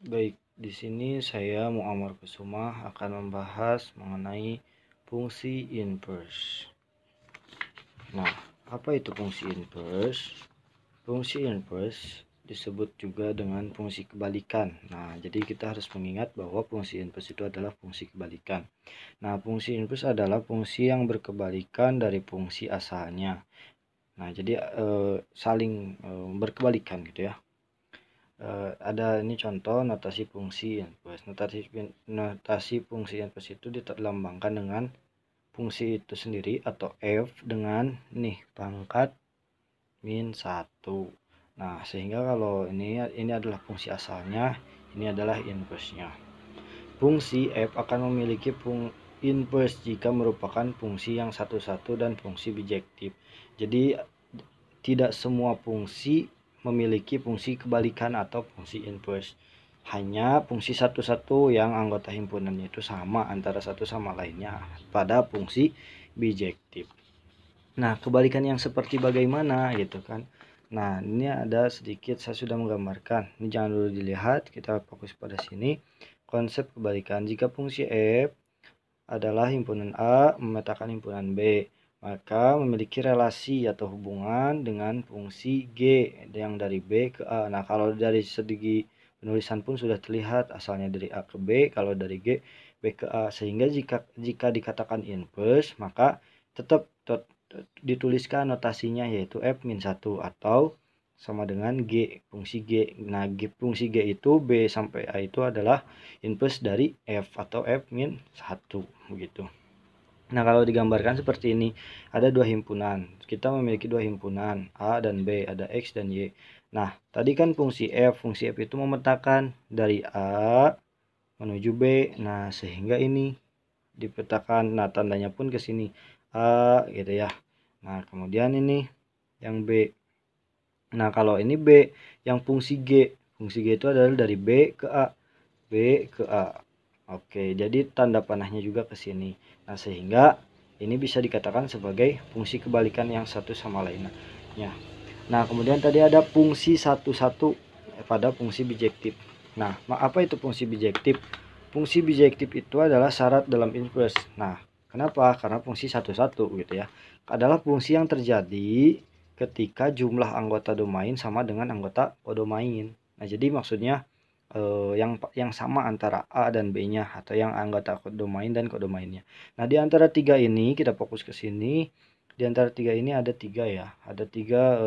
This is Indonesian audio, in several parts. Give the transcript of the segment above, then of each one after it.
Baik, di sini saya Muammar Kusuma akan membahas mengenai fungsi inverse. Nah, apa itu fungsi inverse? Fungsi inverse disebut juga dengan fungsi kebalikan. Nah, jadi kita harus mengingat bahwa fungsi inverse itu adalah fungsi kebalikan. Nah, fungsi inverse adalah fungsi yang berkebalikan dari fungsi asalnya. Nah, jadi saling berkebalikan gitu ya. Ada ini contoh notasi fungsi inverse. Notasi fungsi inverse itu dilambangkan dengan fungsi itu sendiri atau f dengan nih pangkat min 1. Nah, sehingga kalau ini adalah fungsi asalnya, ini adalah inverse-nya. Fungsi f akan memiliki inverse jika merupakan fungsi yang satu-satu dan fungsi bijektif. Jadi tidak semua fungsi memiliki fungsi kebalikan atau fungsi inverse. Hanya fungsi satu-satu yang anggota himpunannya itu sama antara satu sama lainnya pada fungsi bijektif. Nah, kebalikan yang seperti bagaimana gitu kan. Nah, ini ada sedikit saya sudah menggambarkan. Ini jangan dulu dilihat, kita fokus pada sini. Konsep kebalikan, jika fungsi f adalah himpunan A memetakan himpunan B, maka memiliki relasi atau hubungan dengan fungsi G yang dari B ke A. Nah, kalau dari segi penulisan pun sudah terlihat asalnya dari A ke B, kalau dari G B ke A. Sehingga jika dikatakan inverse, maka tetap dituliskan notasinya yaitu F-1 atau sama dengan G, fungsi G. Nah, fungsi G itu B sampai A itu adalah inverse dari F atau F-1 begitu. Nah, kalau digambarkan seperti ini, ada dua himpunan. Kita memiliki dua himpunan, A dan B, ada X dan Y. Nah, tadi kan fungsi F itu memetakan dari A menuju B. Nah, sehingga ini dipetakan. Nah, tandanya pun ke sini A gitu ya. Nah, kemudian ini yang B. Nah, kalau ini B, yang fungsi G. Fungsi G itu adalah dari B ke A. B ke A. Oke, jadi tanda panahnya juga ke sini. Nah, sehingga ini bisa dikatakan sebagai fungsi kebalikan yang satu sama lainnya. Nah, kemudian tadi ada fungsi satu-satu pada fungsi bijektif. Nah, apa itu fungsi bijektif? Fungsi bijektif itu adalah syarat dalam inverse. Nah, kenapa? Karena fungsi satu-satu gitu ya. Adalah fungsi yang terjadi ketika jumlah anggota domain sama dengan anggota kodomain. Nah, jadi maksudnya yang sama antara A dan B-nya atau yang anggota kodomain dan kodomainnya. Nah, di antara tiga ini kita fokus ke sini. Di antara tiga ini ada tiga ya. Ada tiga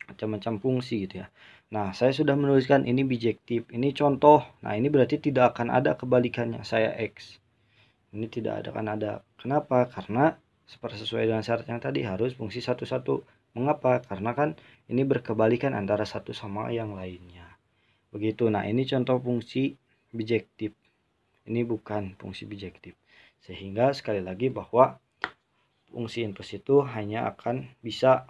macam-macam fungsi gitu ya. Nah, saya sudah menuliskan ini bijektif, ini contoh. Nah, ini berarti tidak akan ada kebalikannya, saya X. Ini tidak akan ada. Kenapa? Karena seperti sesuai dengan syarat yang tadi harus fungsi satu-satu. Mengapa? Karena kan ini berkebalikan antara satu sama yang lainnya. Begitu. Nah, ini contoh fungsi bijektif. Ini bukan fungsi bijektif. Sehingga sekali lagi bahwa fungsi inverse itu hanya akan bisa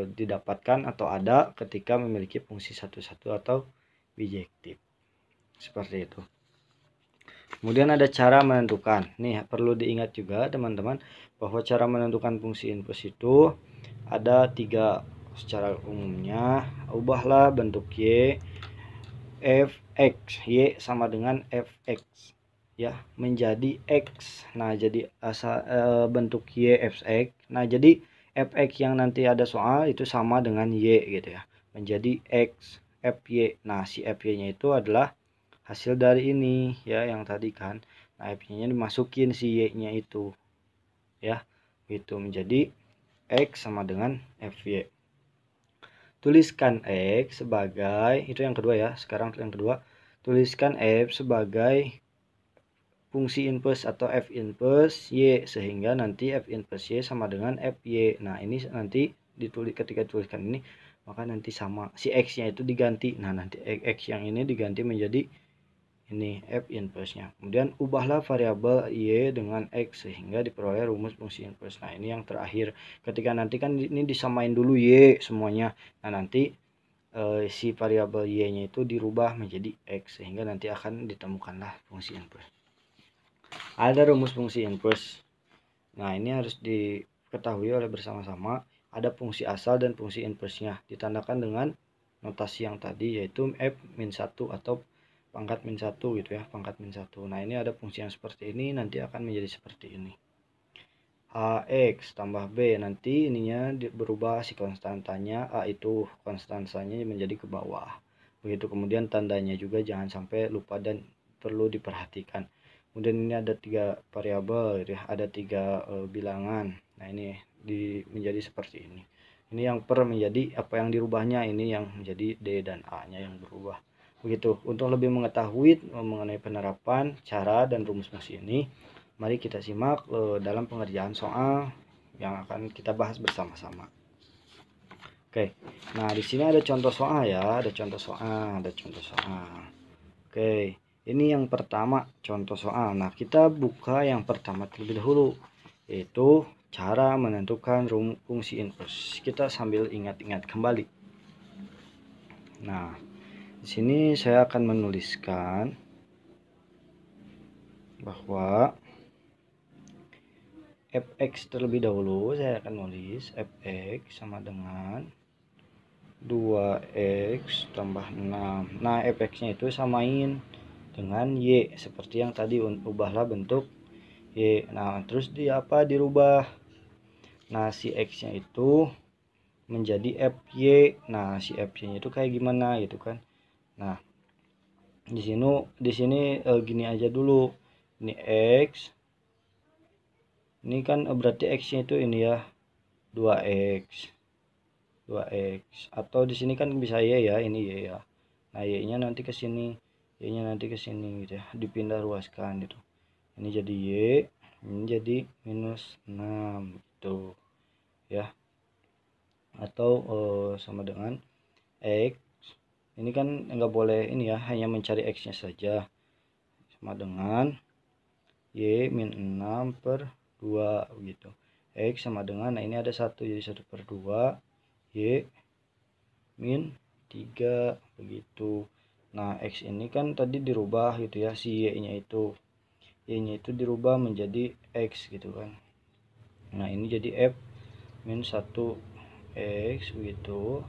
didapatkan atau ada ketika memiliki fungsi satu-satu atau bijektif. Seperti itu. Kemudian ada cara menentukan. Nih, perlu diingat juga teman-teman bahwa cara menentukan fungsi inverse itu ada tiga secara umumnya. Ubahlah bentuk Y fx, Y sama dengan fx ya menjadi X. Nah, jadi asal bentuk Y fx. Nah, jadi fx yang nanti ada soal itu sama dengan Y gitu ya. Menjadi X fy. Nah, si fy-nya itu adalah hasil dari ini ya yang tadi kan. Nah, fy-nya dimasukin si Y-nya itu ya. Itu menjadi X sama dengan fy. Tuliskan X sebagai, itu yang kedua ya. Sekarang yang kedua, tuliskan F sebagai fungsi inverse atau F inverse Y, sehingga nanti F inverse Y sama dengan FY. Nah, ini nanti ditulis, ketika tuliskan ini maka nanti sama si X nya itu diganti. Nah, nanti X yang ini diganti menjadi ini F inverse-nya. Kemudian ubahlah variabel Y dengan X sehingga diperoleh rumus fungsi inverse. Nah, ini yang terakhir. Ketika nanti kan ini disamain dulu Y semuanya. Nah, nanti si variabel Y-nya itu dirubah menjadi X sehingga nanti akan ditemukanlah fungsi inverse. Ada rumus fungsi inverse. Nah, ini harus diketahui oleh bersama-sama. Ada fungsi asal dan fungsi inverse-nya. Ditandakan dengan notasi yang tadi, yaitu f min 1 atau pangkat min 1 gitu ya, pangkat min 1. Nah ini ada fungsi yang seperti ini, nanti akan menjadi seperti ini. AX tambah B, nanti ininya berubah si konstantanya, A itu konstantanya menjadi ke bawah. Begitu, kemudian tandanya juga jangan sampai lupa dan perlu diperhatikan. Kemudian ini ada 3 variabel gitu ya, ada 3 bilangan. Nah ini menjadi seperti ini. Ini yang per menjadi apa yang dirubahnya, ini yang menjadi D dan A-nya yang berubah. Begitu. Untuk lebih mengetahui mengenai penerapan, cara dan rumus fungsi ini, mari kita simak dalam pengerjaan soal yang akan kita bahas bersama-sama. Oke. Nah, di sini ada contoh soal ya, ada contoh soal. Oke. Ini yang pertama contoh soal. Nah, kita buka yang pertama terlebih dahulu, yaitu cara menentukan fungsi inverse. Kita sambil ingat-ingat kembali. Nah, di sini saya akan menuliskan bahwa fx terlebih dahulu, saya akan nulis fx sama dengan 2x tambah 6. Nah, fx-nya itu samain dengan y, seperti yang tadi, ubahlah bentuk y. Nah, terus dirubah. Nah, si x-nya itu menjadi fy. Nah, si fy-nya itu kayak gimana gitu kan. Nah, di sini gini aja dulu. Ini x. Ini kan berarti x-nya itu ini ya, 2x. Atau di sini kan bisa y ya, ini y ya. Nah, y-nya nanti ke sini, gitu ya, dipindah ruaskan gitu. Ini jadi y, ini jadi minus 6 gitu ya. Atau sama dengan x. Ini kan enggak boleh ini ya, hanya mencari x-nya saja. Sama dengan y min 6 per 2 begitu. X sama dengan, nah ini ada 1, jadi 1 per 2 y min 3 begitu. Nah, x ini kan tadi dirubah gitu ya, si y-nya itu dirubah menjadi x gitu kan. Nah, ini jadi f min 1 x begitu.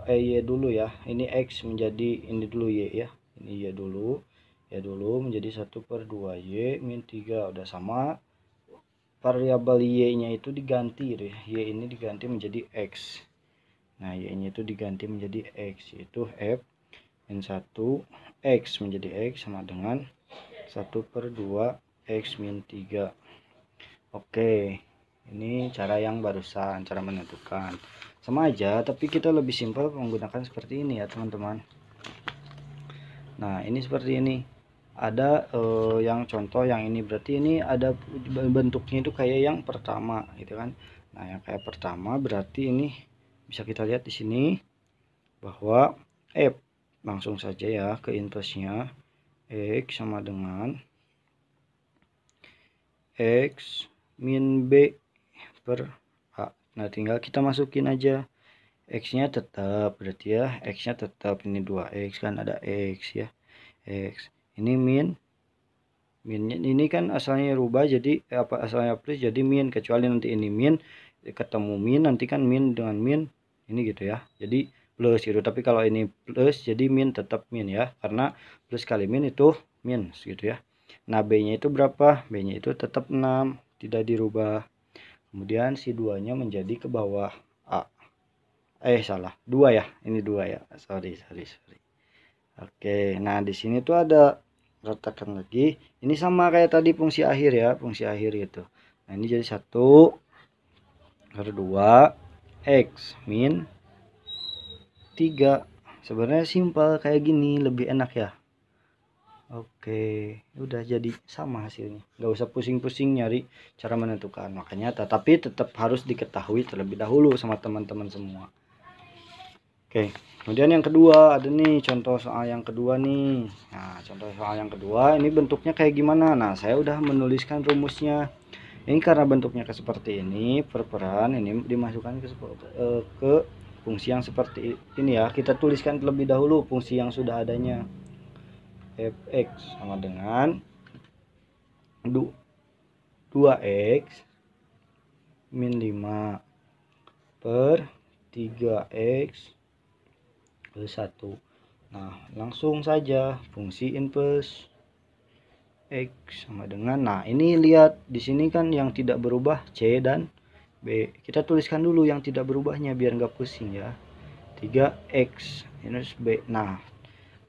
Y dulu ya, ini x menjadi ini dulu y ya, ini y dulu menjadi 1 per 2 y min 3. Udah sama, variabel y-nya itu diganti gitu ya, y ini diganti menjadi x. Nah, y-nya itu diganti menjadi x, yaitu f min 1 x menjadi x sama dengan 1 per 2 x min 3. Oke, ini cara yang barusan, cara menentukan. Sama aja, tapi kita lebih simpel menggunakan seperti ini ya teman-teman. Nah, ini seperti ini. Ada yang contoh yang ini, berarti ini ada bentuknya itu kayak yang pertama gitu kan. Nah, yang kayak pertama berarti ini bisa kita lihat di sini bahwa f, langsung saja ya ke inverse-nya, x sama dengan x min b per a. Nah, tinggal kita masukin aja x-nya tetap, berarti ya x-nya tetap, ini 2x kan, ada x ya, x. Ini minnya ini kan asalnya rubah jadi asalnya plus jadi min, kecuali nanti ini min ketemu min, nanti kan min dengan min ini gitu ya, jadi plus gitu. Tapi kalau ini plus jadi min, tetap min ya, karena plus kali min itu min gitu ya. Nah, b-nya itu berapa? B-nya itu tetap 6, tidak dirubah. Kemudian si 2-nya menjadi ke bawah a. Salah, 2 ya, ini 2 ya, sorry. Oke, nah di sini tuh ada, letakkan lagi, ini sama kayak tadi fungsi akhir ya, fungsi akhir gitu. Nah, ini jadi 1 per 2 x min 3. Sebenarnya simpel kayak gini, lebih enak ya. Oke, udah jadi sama hasilnya, nggak usah pusing-pusing nyari cara menentukan. Makanya tapi tetap harus diketahui terlebih dahulu sama teman-teman semua. Oke, kemudian yang kedua ada nih contoh soal yang kedua nih. Nah, contoh soal yang kedua ini bentuknya kayak gimana? Nah, saya udah menuliskan rumusnya. Ini karena bentuknya seperti ini, perperan ini dimasukkan ke fungsi yang seperti ini ya. Kita tuliskan terlebih dahulu fungsi yang sudah adanya. Fx sama dengan 2x min 5 per 3x plus 1. Nah, langsung saja fungsi inverse X sama dengan, nah ini lihat di sini kan yang tidak berubah C dan B. Kita tuliskan dulu yang tidak berubahnya biar nggak pusing ya. 3X minus B. Nah,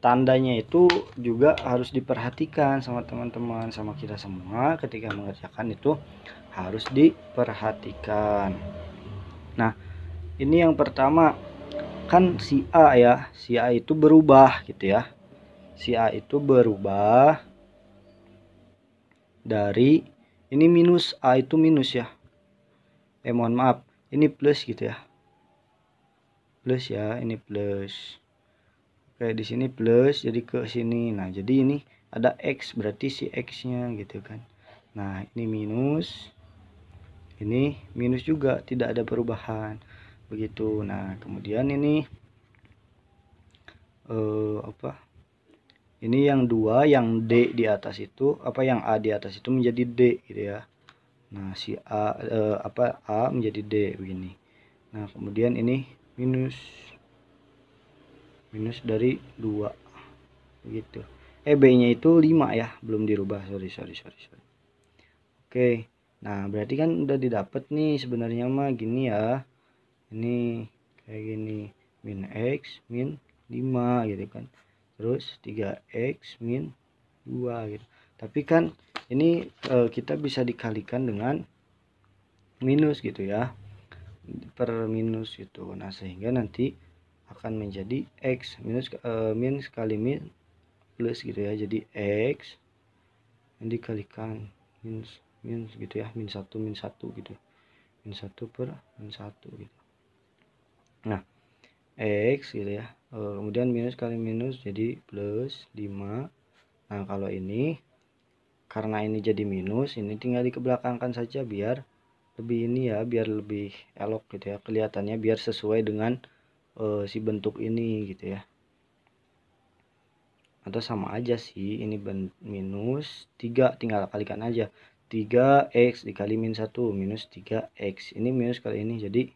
tandanya itu juga harus diperhatikan sama teman-teman, sama kita semua ketika mengerjakan itu harus diperhatikan. Nah, ini yang pertama kan si A ya, si A itu berubah gitu ya. Si A itu berubah dari ini minus, A itu minus ya. Mohon maaf, ini plus gitu ya. Plus ya, ini plus. Oke, di sini plus jadi ke sini. Nah, jadi ini ada X, berarti si X-nya gitu kan. Nah, ini minus. Ini minus juga, tidak ada perubahan. Begitu. Nah, kemudian ini apa? Ini yang 2, yang D di atas itu, apa yang A di atas itu menjadi D gitu ya. Nah, si A A menjadi D begini. Nah, kemudian ini minus dari 2 begitu. B-nya itu 5 ya, belum dirubah. Sorry. Oke. Nah, berarti kan udah didapat nih sebenarnya mah gini ya. Ini kayak gini, min X min 5 gitu kan. Terus 3X min 2 gitu. Tapi kan ini kita bisa dikalikan dengan minus gitu ya, per minus gitu. Nah, sehingga nanti akan menjadi X minus min sekali min plus gitu ya. Jadi X yang dikalikan minus gitu ya, min 1 gitu. Min 1 per min 1 gitu. Nah, X gitu ya. Kemudian minus kali minus jadi plus 5. Nah, kalau ini karena ini jadi minus, ini tinggal dikebelakangkan saja biar lebih ini ya, biar lebih elok gitu ya kelihatannya, biar sesuai dengan si bentuk ini gitu ya. Atau sama aja sih, ini minus 3 tinggal kalikan aja. 3X dikali min 1 minus 3X. Ini minus kali ini jadi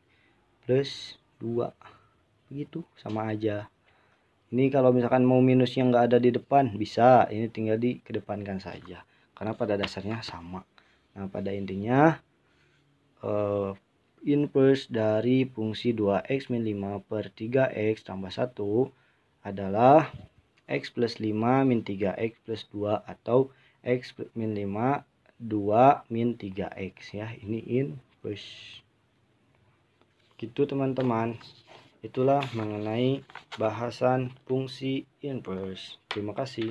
plus 2. Begitu, sama aja. Ini kalau misalkan mau minusnya nggak ada di depan bisa, ini tinggal dikedepankan saja. Karena pada dasarnya sama. Nah, pada intinya inverse dari fungsi 2X min 5 per 3X tambah 1 adalah X plus 5 min 3X plus 2 atau X min 5 2 min 3X ya. Ini inverse. Gitu teman-teman. Itulah mengenai bahasan fungsi inverse. Terima kasih.